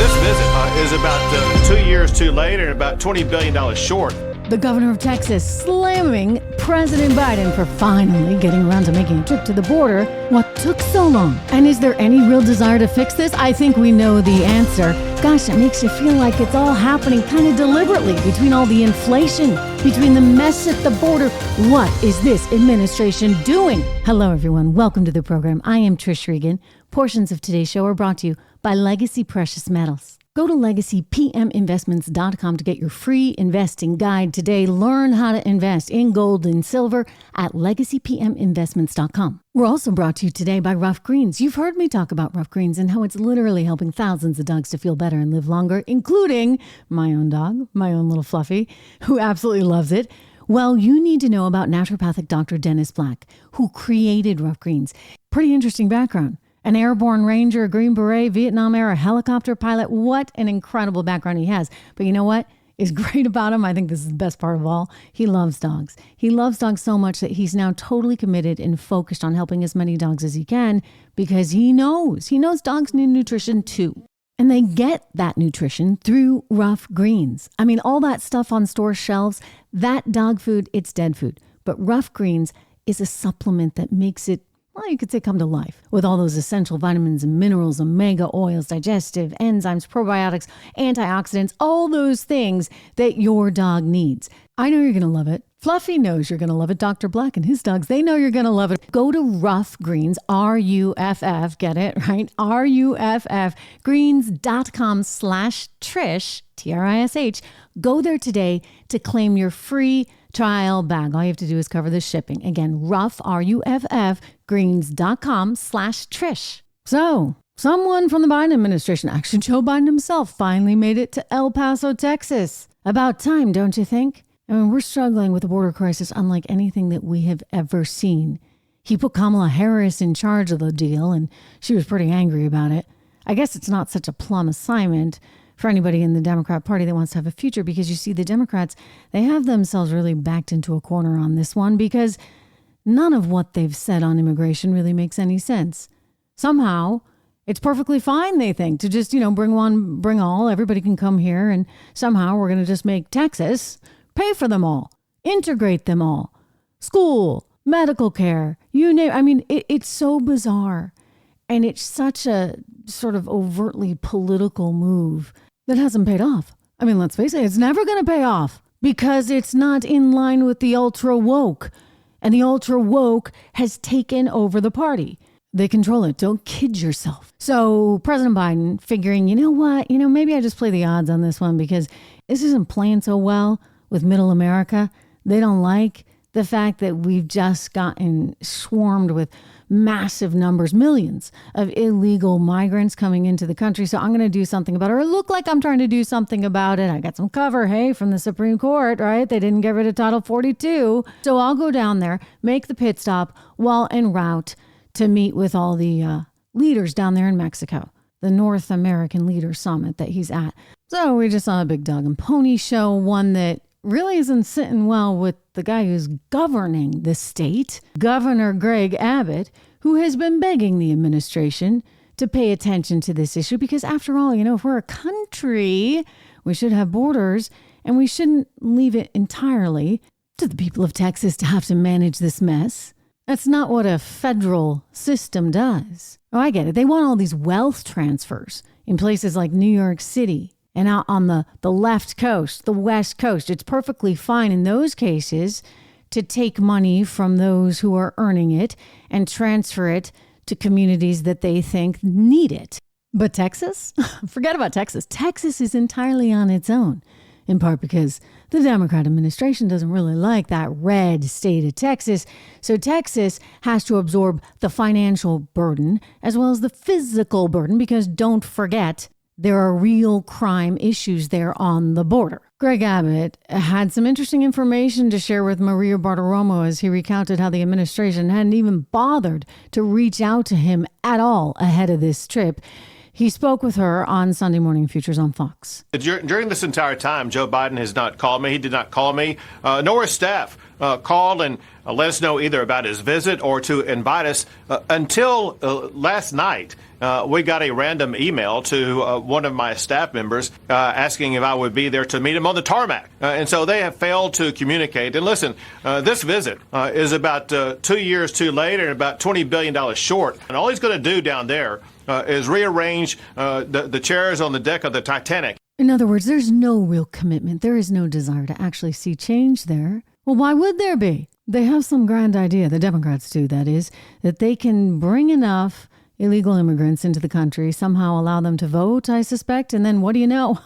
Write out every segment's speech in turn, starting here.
This visit is about 2 years too late and about $20 billion short. The governor of Texas slamming President Biden for finally getting around to making a trip to the border. What took so long? And is there any real desire to fix this? I think we know the answer. Gosh, it makes you feel like it's all happening kind of deliberately between all the inflation, between the mess at the border. What is this administration doing? Hello, everyone. Welcome to the program. I am Trish Regan. Portions of today's show are brought to you by Legacy Precious Metals. Go to legacypminvestments.com to get your free investing guide today. Learn how to invest in gold and silver at legacypminvestments.com. We're also brought to you today by Rough Greens. You've heard me talk about Rough Greens and how it's literally helping thousands of dogs to feel better and live longer, including my own dog, my own little Fluffy, who absolutely loves it. Well, you need to know about naturopathic Dr. Dennis Black, who created Rough Greens. Pretty interesting background. An airborne ranger, a Green Beret, Vietnam-era helicopter pilot. What an incredible background he has. But you know what is great about him? I think this is the best part of all. He loves dogs. He loves dogs so much that he's now totally committed and focused on helping as many dogs as he can because he knows dogs need nutrition too. And they get that nutrition through Rough Greens. I mean, all that stuff on store shelves, that dog food, it's dead food. But Rough Greens is a supplement that makes it, well, you could say come to life with all those essential vitamins and minerals, omega oils, digestive enzymes, probiotics, antioxidants, all those things that your dog needs. I know you're going to love it. Fluffy knows you're going to love it. Dr. Black and his dogs, they know you're going to love it. Go to Rough Greens, R-U-F-F, get it, right? R-U-F-F, greens.com/Trish, T-R-I-S-H. Go there today to claim your free trial bag. All you have to do is cover the shipping. Again, rough, R-U-F-F, greens.com/Trish. So, someone from the Biden administration, actually Joe Biden himself, finally made it to El Paso, Texas. About time, don't you think? I mean, we're struggling with a border crisis unlike anything that we have ever seen. He put Kamala Harris in charge of the deal, and she was pretty angry about it. I guess it's not such a plum assignment for anybody in the Democrat Party that wants to have a future, because you see the Democrats, they have themselves really backed into a corner on this one because none of what they've said on immigration really makes any sense. Somehow, it's perfectly fine, they think, to just, bring one, bring all, everybody can come here, and somehow we're going to just make Texas pay for them all, integrate them all, school, medical care, you name. I mean, it's so bizarre, and it's such a sort of overtly political move that hasn't paid off. I mean, let's face it, it's never going to pay off because it's not in line with the ultra woke. And the ultra woke has taken over the party. They control it. Don't kid yourself. So President Biden figuring, you know what? Maybe I just play the odds on this one because this isn't playing so well with middle America. They don't like the fact that we've just gotten swarmed with massive numbers, millions of illegal migrants coming into the country. So I'm going to do something about it, or look like I'm trying to do something about it. I got some cover, hey, from the Supreme Court, right? They didn't get rid of Title 42. So I'll go down there, make the pit stop while en route to meet with all the leaders down there in Mexico, the North American Leaders Summit that he's at. So we just saw a big dog and pony show, one that really isn't sitting well with the guy who's governing the state, Governor Greg Abbott, who has been begging the administration to pay attention to this issue because, after all, if we're a country, we should have borders, and we shouldn't leave it entirely to the people of Texas to have to manage this mess. That's not what a federal system does. Oh, I get it. They want all these wealth transfers in places like New York City and out on the left coast, the west coast. It's perfectly fine in those cases to take money from those who are earning it and transfer it to communities that they think need it. But Texas? Forget about Texas. Texas is entirely on its own, in part because the Democrat administration doesn't really like that red state of Texas. So Texas has to absorb the financial burden as well as the physical burden because, don't forget, there are real crime issues there on the border. Greg Abbott had some interesting information to share with Maria Bartiromo as he recounted how the administration hadn't even bothered to reach out to him at all ahead of this trip. He spoke with her on Sunday Morning Futures on Fox. During this entire time, Joe Biden has not called me. He did not call me, nor his staff called and let us know either about his visit or to invite us until last night. We got a random email to one of my staff members asking if I would be there to meet him on the tarmac. And so they have failed to communicate. And listen, this visit is about 2 years too late and about $20 billion short. And all he's going to do down there is rearrange the chairs on the deck of the Titanic. In other words, there's no real commitment. There is no desire to actually see change there. Well, why would there be? They have some grand idea, the Democrats do, that is, that they can bring enough illegal immigrants into the country, somehow allow them to vote, I suspect, and then what do you know?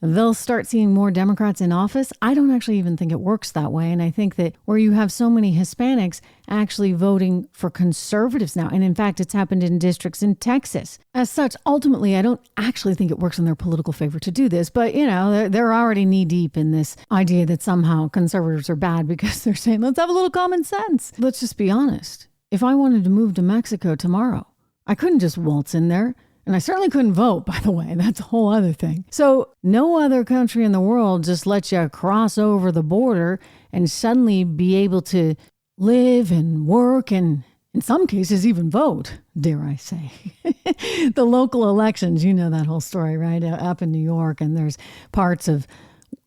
They'll start seeing more Democrats in office. I don't actually even think it works that way. And I think that where you have so many Hispanics actually voting for conservatives now, and in fact, it's happened in districts in Texas. As such, ultimately, I don't actually think it works in their political favor to do this. But, you know, they're already knee deep in this idea that somehow conservatives are bad because they're saying, let's have a little common sense. Let's just be honest. If I wanted to move to Mexico tomorrow, I couldn't just waltz in there. And I certainly couldn't vote, by the way. That's a whole other thing. So no other country in the world just lets you cross over the border and suddenly be able to live and work and in some cases even vote, dare I say. The local elections, you know that whole story, right? Up in New York, and there's parts of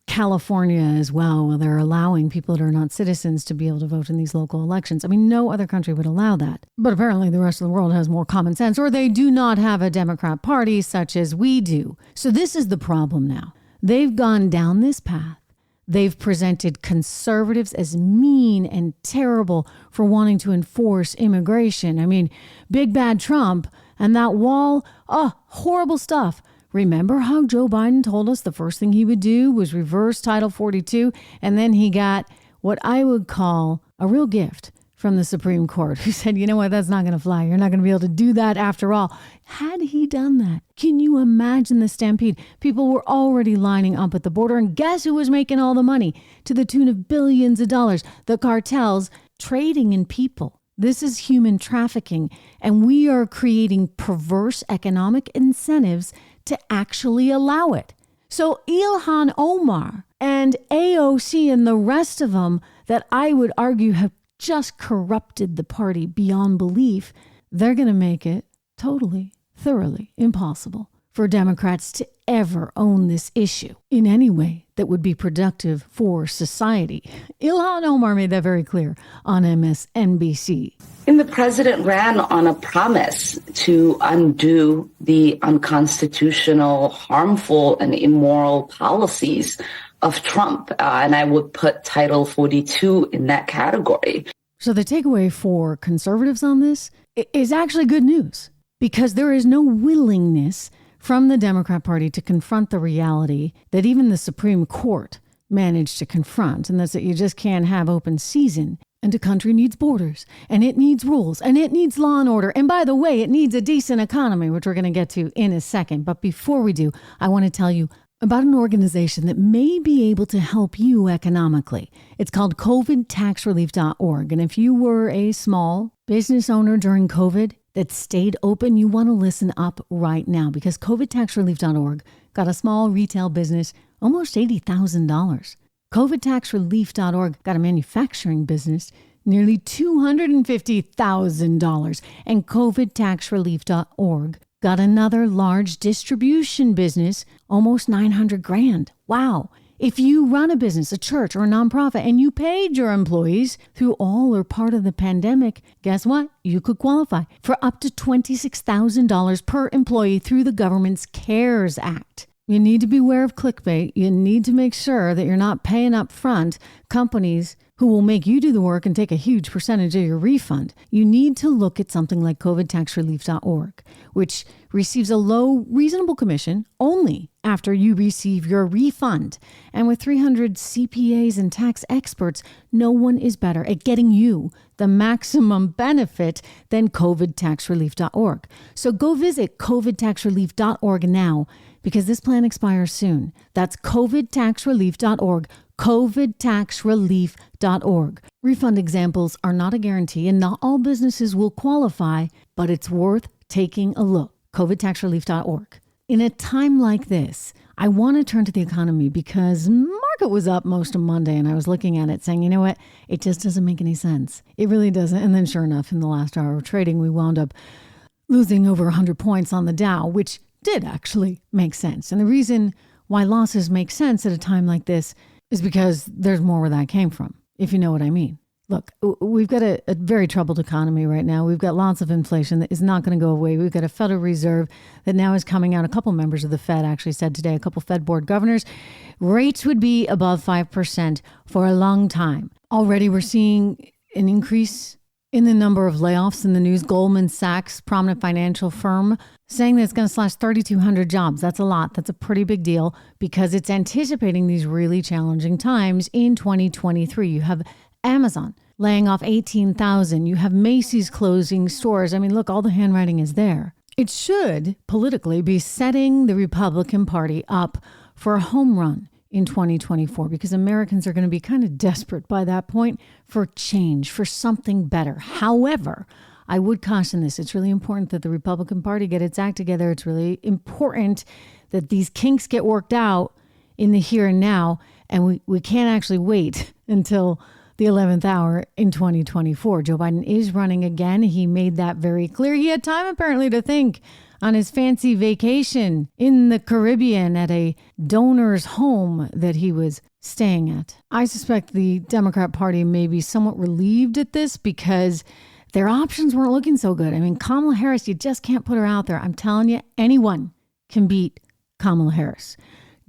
California as well, where they're allowing people that are not citizens to be able to vote in these local elections. I mean, no other country would allow that. But apparently the rest of the world has more common sense, or they do not have a Democrat party such as we do. So this is the problem now. They've gone down this path. They've presented conservatives as mean and terrible for wanting to enforce immigration. I mean, big bad Trump and that wall, horrible stuff. Remember how Joe Biden told us the first thing he would do was reverse Title 42, and then he got what I would call a real gift from the Supreme Court, who said, you know what, that's not going to fly. You're not going to be able to do that after all. Had he done that, can you imagine the stampede? People were already lining up at the border, and guess who was making all the money? To the tune of billions of dollars. The cartels trading in people. This is human trafficking, and we are creating perverse economic incentives to actually allow it. So Ilhan Omar and AOC and the rest of them that I would argue have just corrupted the party beyond belief, they're going to make it totally, thoroughly impossible for Democrats to ever own this issue in any way that would be productive for society. Ilhan Omar made that very clear on MSNBC. And the president ran on a promise to undo the unconstitutional, harmful, and immoral policies of Trump. And I would put Title 42 in that category. So the takeaway for conservatives on this is actually good news, because there is no willingness from the Democrat Party to confront the reality that even the Supreme Court managed to confront, and that's that you just can't have open season. And a country needs borders, and it needs rules, and it needs law and order. And by the way, it needs a decent economy, which we're going to get to in a second. But before we do, I want to tell you about an organization that may be able to help you economically. It's called COVIDtaxrelief.org. And if you were a small business owner during COVID that stayed open, you want to listen up right now, because COVIDtaxrelief.org got a small retail business almost $80,000. COVIDtaxrelief.org got a manufacturing business nearly $250,000. And COVIDtaxrelief.org got another large distribution business, almost $900,000. Wow. If you run a business, a church, or a nonprofit, and you paid your employees through all or part of the pandemic, guess what? You could qualify for up to $26,000 per employee through the government's CARES Act. You need to beware of clickbait. You need to make sure that you're not paying up front companies who will make you do the work and take a huge percentage of your refund. You need to look at something like COVIDtaxrelief.org, which receives a low, reasonable commission only after you receive your refund. And with 300 CPAs and tax experts, no one is better at getting you the maximum benefit than COVIDtaxrelief.org. So go visit COVIDtaxrelief.org now, because this plan expires soon. That's COVIDtaxrelief.org, COVIDtaxrelief.org. Refund examples are not a guarantee, and not all businesses will qualify, but it's worth taking a look. covidtaxrelief.org. In a time like this, I want to turn to the economy because market was up most of Monday and I was looking at it saying, you know what, it just doesn't make any sense. It really doesn't. And then sure enough, in the last hour of trading, we wound up losing over 100 points on the Dow, which did actually make sense. And the reason why losses make sense at a time like this is because there's more where that came from, if you know what I mean. Look, we've got a very troubled economy right now. We've got lots of inflation that is not going to go away. We've got a Federal Reserve that now is coming out. A couple members of the Fed actually said today, a couple Fed board governors, rates would be above 5% for a long time. Already we're seeing an increase in the number of layoffs in the news. Goldman Sachs, prominent financial firm, saying that it's going to slash 3,200 jobs. That's a lot. That's a pretty big deal because it's anticipating these really challenging times in 2023. You have Amazon laying off 18,000. You have Macy's closing stores. I mean, look, all the handwriting is there. It should politically be setting the Republican Party up for a home run in 2024 because Americans are going to be kind of desperate by that point for change, for something better. However, I would caution this. It's really important that the Republican Party get its act together. It's really important that these kinks get worked out in the here and now. And we can't actually wait until the 11th hour in 2024. Joe Biden is running again. He made that very clear. He had time apparently to think on his fancy vacation in the Caribbean at a donor's home that he was staying at. I suspect the Democrat Party may be somewhat relieved at this because their options weren't looking so good. I mean, Kamala Harris, you just can't put her out there. I'm telling you, anyone can beat Kamala Harris.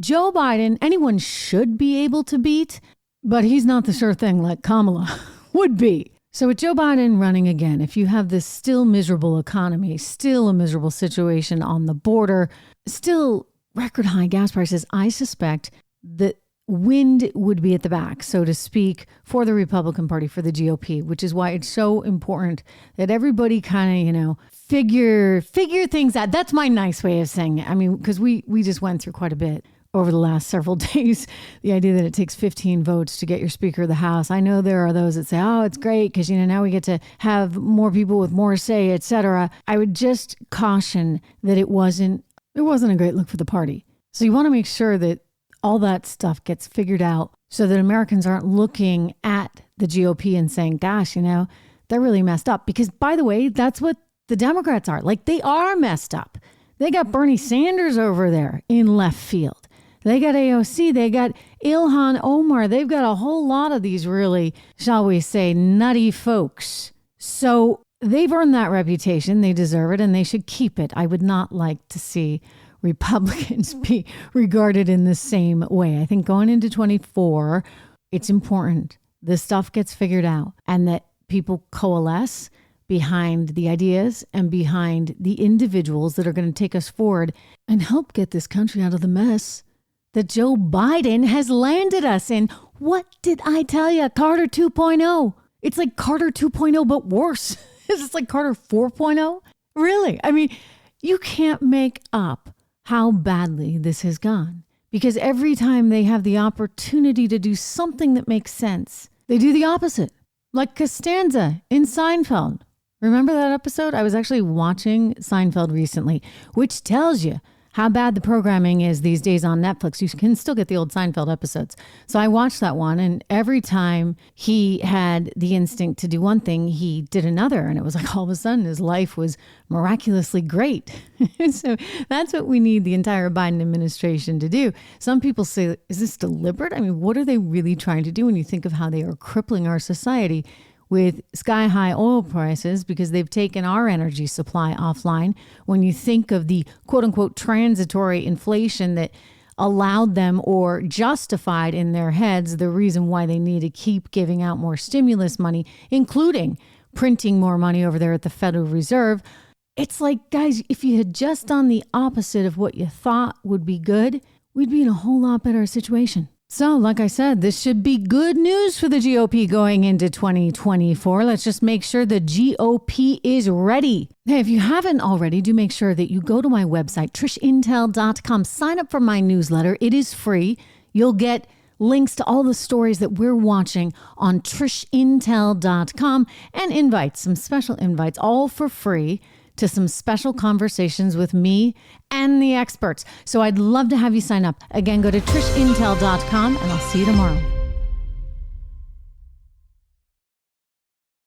Joe Biden, anyone should be able to beat, but he's not the sure thing like Kamala would be. So with Joe Biden running again, if you have this still miserable economy, still a miserable situation on the border, still record high gas prices, I suspect that wind would be at the back, so to speak, for the Republican Party, for the GOP, which is why it's so important that everybody kind of, figure things out. That's my nice way of saying it. I mean, because we just went through quite a bit over the last several days, the idea that it takes 15 votes to get your Speaker of the House. I know there are those that say, oh, it's great because, now we get to have more people with more say, etc. I would just caution that it wasn't a great look for the party. So you want to make sure that all that stuff gets figured out so that Americans aren't looking at the GOP and saying, gosh, they're really messed up. Because, by the way, that's what the Democrats are. Like, they are messed up. They got Bernie Sanders over there in left field. They got AOC, they got Ilhan Omar. They've got a whole lot of these really, shall we say, nutty folks. So they've earned that reputation. They deserve it and they should keep it. I would not like to see Republicans be regarded in the same way. I think going into 24, it's important this stuff gets figured out and that people coalesce behind the ideas and behind the individuals that are going to take us forward and help get this country out of the mess that Joe Biden has landed us in. What did I tell you? Carter 2.0. It's like Carter 2.0, but worse. It's like Carter 4.0. Really? I mean, you can't make up how badly this has gone because every time they have the opportunity to do something that makes sense, they do the opposite. Like Costanza in Seinfeld. Remember that episode? I was actually watching Seinfeld recently, which tells you how bad the programming is these days on Netflix. You can still get the old Seinfeld episodes. So I watched that one, and every time he had the instinct to do one thing, he did another. And it was like all of a sudden his life was miraculously great. So that's what we need the entire Biden administration to do. Some people say, is this deliberate? I mean, what are they really trying to do when you think of how they are crippling our society with sky-high oil prices because they've taken our energy supply offline? When you think of the quote-unquote transitory inflation that allowed them or justified in their heads the reason why they need to keep giving out more stimulus money, including printing more money over there at the Federal Reserve, it's like, guys, if you had just done the opposite of what you thought would be good, we'd be in a whole lot better situation. So, like I said, this should be good news for the GOP going into 2024. Let's just make sure the GOP is ready. Hey, if you haven't already, do make sure that you go to my website, trishintel.com. Sign up for my newsletter. It is free. You'll get links to all the stories that we're watching on trishintel.com and invites, some special invites, all for free to some special conversations with me and the experts. So I'd love to have you sign up. Again, go to trishintel.com and I'll see you tomorrow.